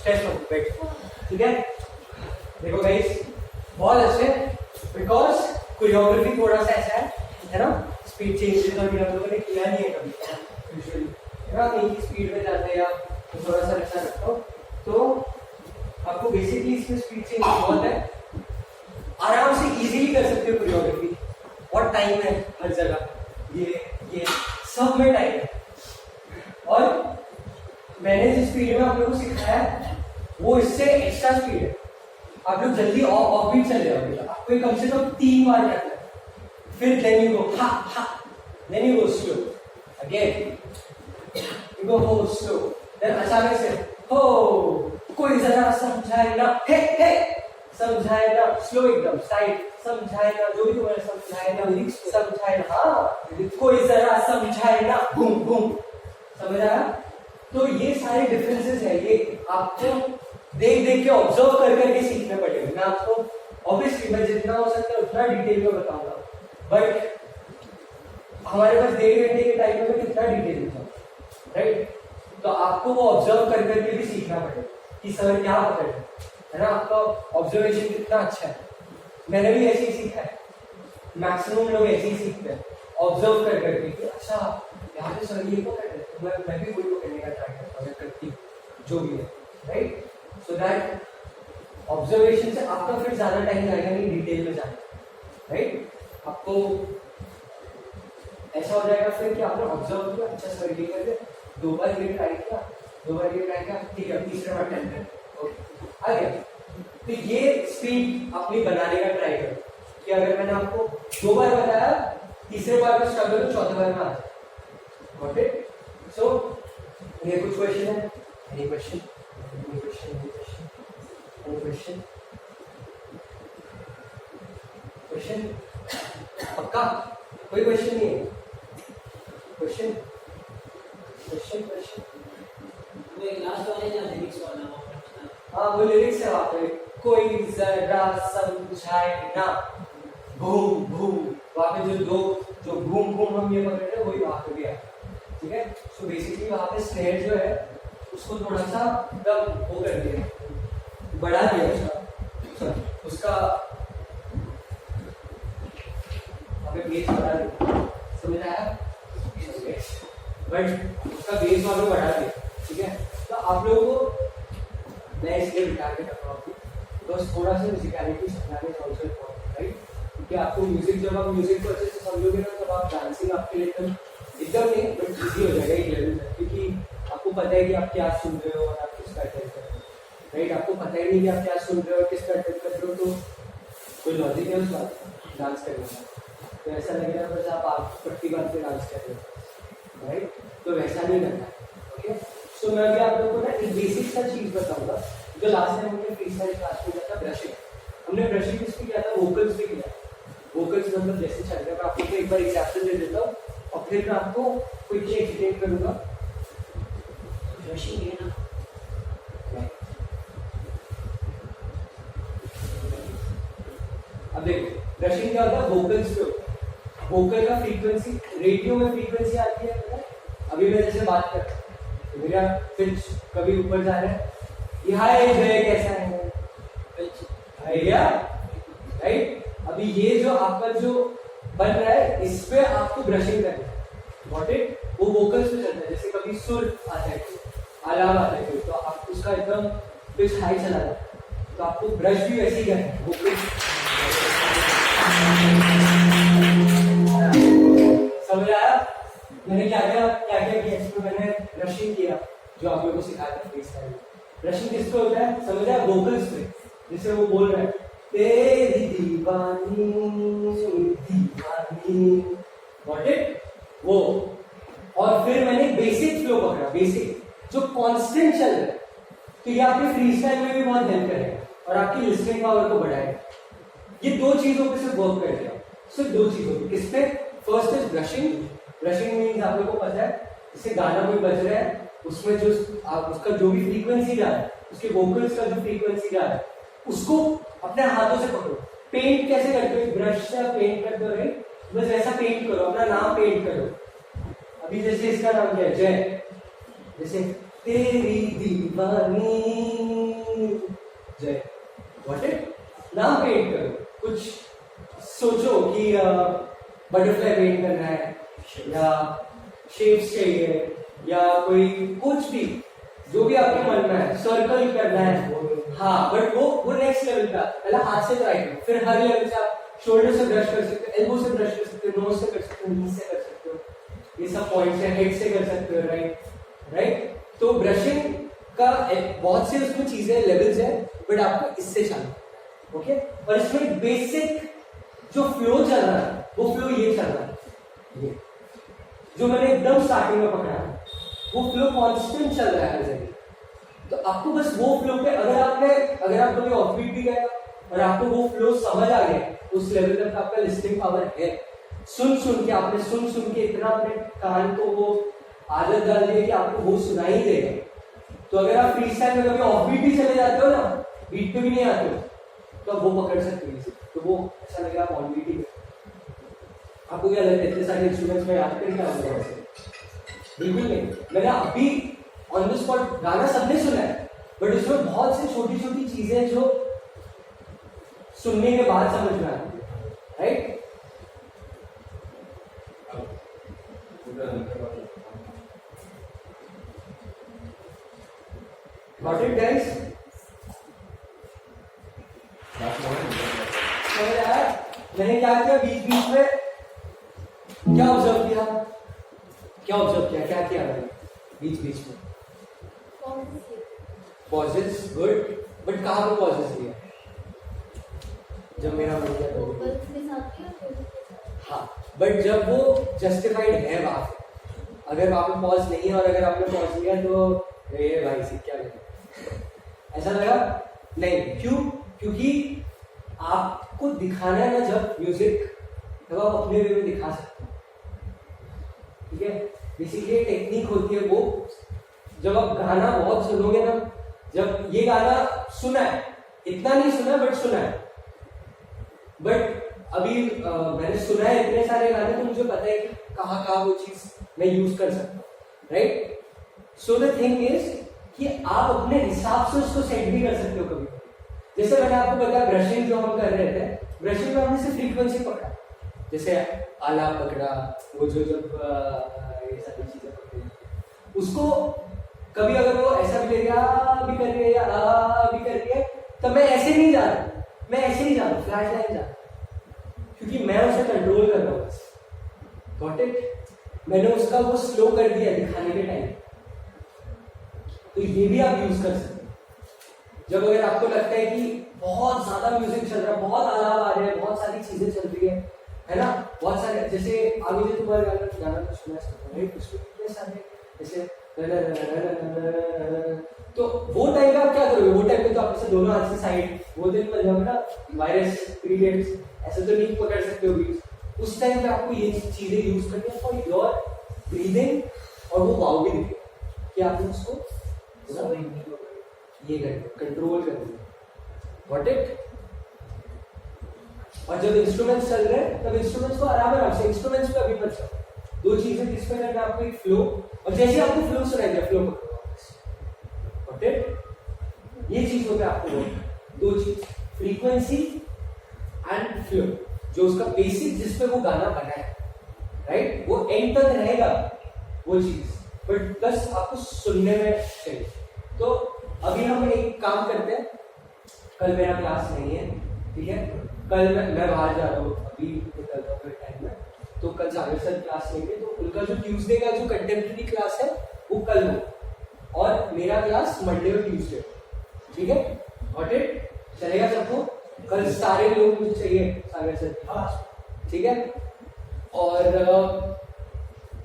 Stress मत बैठ, ठीक है। देखो गाइस बहुत अच्छे, बिकॉज कोरियोग्राफी थोड़ा सा ऐसा है ना, स्पीड चेंजेस अभी हम लोगों ने किया नहीं है कभी यूजुअली, है ना, एक ही स्पीड में जाते हैं आप, तो थोड़ा सा अच्छा रखता हूँ। तो आपको बेसिकली इसमें स्पीड चेंज बहुत है, आराम से इजीली कर सकते हो कोरियोग्राफी, और टाइम है हर जगह, ये सब में टाइम है। और मैंने जिस स्पीड में आप लोगों को सिखाया वो इससे एक्स्ट्रा स्पीड है, आप लोग जल्दी ऑफ बीट चले जाओगे, आपको कम से कम 3 बार करना है, फिर देन यू गो हा हा, then you go slow again, you go हो स्लो, देन अचानक से हो, कोई जरा समझाए ना, हे हे समझाए ना, स्लो एकदम साइड समझाए ना, जो भी तुम्हें समझाए ना, लिरिक्स समझाए ना, हाँ कोई जरा समझाए ना, घूम घूम, समझ आया। तो ये सारे डिफरेंसेस है, ये आपको देख देख के ऑब्जर्व कर करके सीखने पड़ेगा। मैं आपको ऑब्वियसली मैं जितना हो सकता है उतना डिटेल में बताऊंगा, बट हमारे पास 1.5 घंटे के टाइम में मैं कितना डिटेल दूंगा, राइट। तो आपको वो ऑब्जर्व कर करके भी सीखना पड़ेगा कि सर क्या पकड़ है ना, आपका ऑब्जर्वेशन कितना अच्छा है। मैंने भी ऐसे ही सीखा है, मैक्सिमम लोग ऐसे ही सीखते हैं ऑब्जर्व कर करके कि अच्छा यहाँ पे सर ये पकड़ है, तो मैं भी वही पकड़ने का ट्राई करता हूँ, करती जो भी है, राइट। सो दैट ऑब्जर्वेशन से आपका फिर ज्यादा टाइम जाएगा नहीं डिटेल में जाना, राइट। आपको ऐसा हो जाएगा फिर कि आपने ऑब्जर्व किया, अच्छा सर ये कर दे, 2 बार ये ट्राई किया, 2 बार ये ट्राई किया, ठीक है, तीसरे बार 10 कर, ओके आ गया। तो ये स्पीड अपनी बनाने का ट्राई करो कि अगर मैंने आपको 2 बार बताया, तीसरे बार का स्ट्रगल तो चौथे बार में आ जाए, गॉट इट। सो ये कुछ क्वेश्चन है, any question, any question, any question, any question, question पक्का कोई क्वेश्चन नहीं है, क्वेश्चन क्वेश्चन क्वेश्चन, लास्ट वाले ना लिरिक्स वाला, हाँ वो लिरिक्स है वहाँ पे, कोई जरा समझाए ना, घूम घूम, वहाँ पे जो घूम घूम हम ये पकड़ रहे हैं वही वहाँ पे भी है, ठीक है। सो बेसिकली वहाँ पे स्नेयर जो है उसको थोड़ा सा एकदम वो कर दिया, बढ़ा दिया उसका वहाँ पे बेस बढ़ा दिया, समझ आया, बट उसका बेस वहाँ पे बढ़ा दिया, ठीक है। तो आप लोगों को मैं इसलिए बिठा के रखा हूँ बस थोड़ा सा म्यूजिकलिटी सिखाने का अवसर पड़ा, राइट। क्योंकि आपको म्यूजिक, जब आप म्यूजिक को अच्छे से समझोगे ना, तब आप डांसिंग आपके लिए एकदम नहीं बट इजी हो जाएगा एक लेवल तक, क्योंकि आपको पता है कि आप क्या सुन रहे हो और आप किस पैटर्न कर रहे हो, राइट। आपको पता ही नहीं कि आप क्या सुन रहे हो और किस पैटर्न कर रहे हो, तो कोई लॉजिक है उस बात डांस करने का, तो ऐसा लगेगा बस आप पट्टी बांध के डांस कर रहे हो, राइट। तो वैसा नहीं करना है, ओके। सो मैं अभी आप लोगों को ना एक बेसिक सा चीज बताऊंगा, जो लास्ट टाइम हमने फ्रीस्टाइल क्लास में किया था, ब्रशिंग। हमने ब्रशिंग किसकी किया था, वोकल्स भी किया, वोकल्स मतलब जैसे चल रहा है, मैं आपको एक बार एग्जाम्पल दे देता हूँ और फिर मैं आपको क्विकली एक्सप्लेन करूंगा। ब्रशिंग है ना, अब देखो ब्रशिंग क्या होता है, वोकल्स पे होता है, वोकल का फ्रीक्वेंसी, रेडियो में फ्रीक्वेंसी आती है, अभी मैं जैसे बात कर रहा हूँ मेरा पिच कभी ऊपर जा रहा है, ये हाई जो है कैसा है, पिच आइडिया, राइट। अभी ये जो आपका जो बन रहा है इस पे आपको ब्रशिंग करना है, गॉट इट। वो वोकल्स पे चलता है, जैसे कभी सुर आता है, आलाप आता है, तो आप उसका एकदम पिच हाई चला जाता है, तो आपको ब्रश भी वैसे ही करना है, वोकल्स समझ आया मैंने क्या किया इसमें, मैंने ब्रशिंग किया जो आप लोगों को सिखाया था फ्रीस्टाइल। ब्रशिंग किस पे होता है समझ आया, वोकल्स पे, जिससे वो बोल रहे हैं तेरी दीवानी दीवानी, गॉट इट वो। और फिर मैंने बेसिक फ्लो पकड़ा, बेसिक जो कांस्टेंट चल रहा है, तो ये आपके फ्रीस्टाइल में भी बहुत हेल्प करेगा और आपकी लिसनिंग पावर को बढ़ाएगा। ये 2 चीजों पे सिर्फ वर्क करेगा, सिर्फ 2 चीजों पे। किस पे, first is brushing, brushing means आप लोगों को पता है, जैसे गाना कोई बज रहा है उसमें जो आप उसका जो भी फ्रीक्वेंसी जा रहा है, उसके वोकल्स का जो फ्रीक्वेंसी जा रहा है, उसको अपने हाथों से पकड़ो। पेंट कैसे करते हो, ब्रश से पेंट करते हो, राइट, बस ऐसा पेंट करो, अपना नाम पेंट करो। अभी जैसे इसका नाम क्या है, जय, जैसे तेरी दीवानी जय, गॉट इट? नाम पेंट करो, कुछ सोचो कि बटरफ्लाई पेंट करना है या शेप्स चाहिए या कोई कुछ भी जो भी आपके मन में है, सर्कल करना है, हाँ, बट वो नेक्स्ट लेवल का पहले हाथ से ट्राई करो, फिर हर लेवल से आप शोल्डर से ब्रश कर सकते हो, एल्बो से ब्रश कर सकते हो, नोज से कर सकते हो, नी से कर सकते हो, ये सब पॉइंट्स है, हेड से कर सकते हो, राइट? तो ब्रशिंग का बहुत से उसमें चीजें लेवल्स है, बट आपको इससे चालू, ओके? और इसमें बेसिक जो फ्लो चल रहा है वो फ्लो ये चल रहा है, ये जो मैंने एकदम स्टार्टिंग में पकड़ा है वो फ्लो कांस्टेंट चल रहा है हर जगह। तो आपको बस वो फ्लो पे अगर आप कभी ऑफ बीट भी गए और आपको वो फ्लो समझ आ गया, उस लेवल तक आपका लिस्निंग पावर है। सुन के आपने सुन के इतना अपने कान को वो आदत डाल दी कि आपको वो सुनाई देगा। तो अगर आप फ्री स्टाइल में कभी ऑफ बीट भी चले जाते हो ना, बीट पे भी नहीं आते हो, तो आप वो पकड़ सकते हो। तो वो अच्छा लगेगा आप ऑन बीट ही करें। आपको क्या लगता है इतने सारे इंस्ट्रूमेंट्स में याद करके आऊंगा? बिल्कुल नहीं। मैंने अभी ऑन द स्पॉट गाना सबने सुना है, बट उसमें बहुत सी छोटी छोटी चीजें जो सुनने के बाद समझ में आती है, राइट? Got it, guys? यार मैंने क्या किया बीच बीच में, क्या ऑब्जर्व किया, क्या किया मैंने बीच बीच में? पॉजेस, गुड, बट कहाँ पे पॉजेस लिया? जब मेरा मन किया तो, हाँ, बट जब वो जस्टिफाइड है वहां पे। अगर वहां पे पॉज नहीं है और अगर आपने पॉज लिया तो ये भाई से क्या करें, ऐसा लगा नहीं? क्यों? क्योंकि आपको दिखाना है ना जब म्यूजिक, तब आप अपने वे में दिखा सकते हो, ठीक है? बेसिकली टेक्निक होती है वो, जब आप गाना बहुत सुनोगे ना, जब ये गाना सुना है, इतना नहीं सुना बट सुना है, बट अभी मैंने सुना है इतने सारे गाने, तो मुझे पता है कि कहाँ वो चीज मैं यूज कर सकता हूँ, right? So the thing is कि आप अपने हिसाब से उसको सेट भी कर सकते हो कभी। जैसे मैंने आपको बताया ब्रशिंग जो हम कर रहे थे, ब्रशिंग में हमने सिर्फ फ्रीक्वेंसी पकड़ा, जैसे आलाप पकड़ा, वो जो जब ये सारी चीजें पकड़ी, उसको कभी अगर वो ऐसा भी ले गया भी कर रही है या भी कर रही है, तो मैं ऐसे नहीं जा रहा, मैं ऐसे ही जा रहा हूँ, फ्लैश लाइन जा रहा, क्योंकि मैं उसे कंट्रोल कर रहा हूँ। Got it? मैंने उसका वो स्लो कर दिया दिखाने के टाइम। तो ये भी आप यूज कर सकते हैं। जब अगर आपको लगता है कि बहुत ज्यादा म्यूजिक चल रहा है, बहुत आलाप आ रहे हैं, बहुत सारी चीजें चल रही है ना, बहुत सारे, जैसे आगे जो तुम्हारे गाना तो सुना सारे जैसे, तो वो टाइम पे आप क्या करोगे? वो टाइम पे तो आप दोनों हाथ से साइड, वो दिन पर जब ना वायरस पीरियड्स ऐसे तो नहीं पकड़ सकते हो बीच, उस टाइम पे आपको ये चीजें यूज करनी है फॉर योर ब्रीदिंग, और वो वाव भी दिखे कि आपने उसको ये कंट्रोल कर दिया। Got it? और जब इंस्ट्रूमेंट्स चल रहे हैं तब इंस्ट्रूमेंट्स को आराम से इंस्ट्रूमेंट्स पे अभी मत चलो, दो चीजें जिसमें करना है आपको, एक फ्लो, और जैसे आपको फ्लो सुनाई दिया फ्लो पकड़ो। Got it? ये चीजों पे आपको दो चीज, फ्रीक्वेंसी एंड फ्लो, जो उसका बेसिक जिसपे वो गाना बना है, राइट? वो एंड तक रहेगा वो चीज, बट बस आपको सुनने में चाहिए। तो अभी हम एक काम करते हैं, कल मेरा क्लास नहीं है, ठीक है? कल मैं बाहर जा रहा हूँ, अभी निकलता हूँ टाइम में, तो कल सागर सर क्लास लेंगे, तो उनका जो ट्यूसडे का जो कंटेम्प्रेरी क्लास है वो कल हो, और मेरा क्लास मंडे और ट्यूसडे, ठीक है? Got it? चलेगा सबको? कल सारे लोग मुझे चाहिए सागर सर की क्लास, ठीक है? और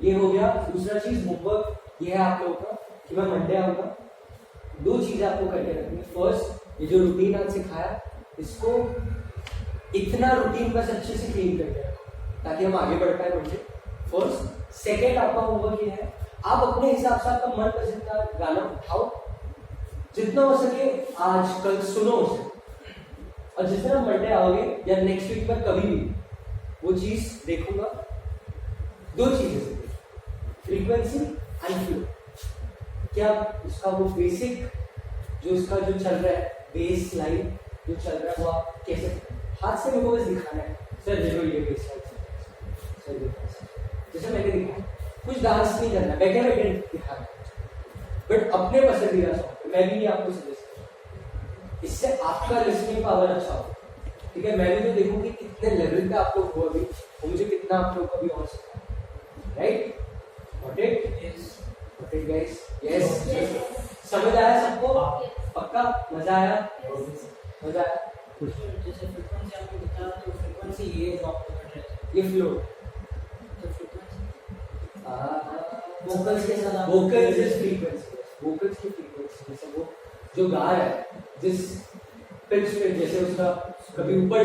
ये हो गया। दूसरा चीज होमवर्क ये है आप लोगों का कि मैं मंडे आऊंगा, दो चीजें आपको करके रखनी। फर्स्ट, ये जो रूटीन आज सिखाया, इसको इतना रूटीन बस अच्छे से क्लीन करके रखो ताकि हम आगे बढ़ पाए मंडे। फर्स्ट। सेकेंड, आपका होमवर्क ये है, आप अपने हिसाब से आपका मन पसंद का गाना उठाओ, जितना हो सके आज कल सुनो उसे, और जिस दिन मंडे आओगे या नेक्स्ट वीक में कभी भी वो चीज देखूंगा। दो चीजें, फ्रीक्वेंसी एंड फ्लो, क्या उसका वो बेसिक जो उसका जो चल रहा है बेस लाइन जो चल रहा है वो आप कैसे, हाथ से मेरे को बस दिखाना है सर देखो ये बेस लाइन सर देखो जैसे मैंने दिखाया, कुछ डांस नहीं करना, बैक एंड दिखाना बट अपने पसंदीदा सॉन्ग, मैं भी नहीं आपको सजेस्ट करूँ, इससे आपका लिसनिंग पावर अच्छा हो। ठीक है, मैं भी तो देखूँ कि कितने लेवल पे आप लोग हो अभी, वो मुझे कितना आप लोग अभी और सिखा, right? Got it guys? Yes, समझ आया सबको? पक्का मजा आया? मजा आया? जैसे फ्रीक्वेंसी आपको बताया तो फ्रीक्वेंसी ये ड्रॉप कर रहे हैं, ये फ्लो तो फ्रीक्वेंसी वोकल्स के साथ, वोकल्स इज फ्रीक्वेंसी, वोकल्स की फ्रीक्वेंसी, जैसे वो जो गा रहा है जिस पिच पे, जैसे उसका कभी ऊपर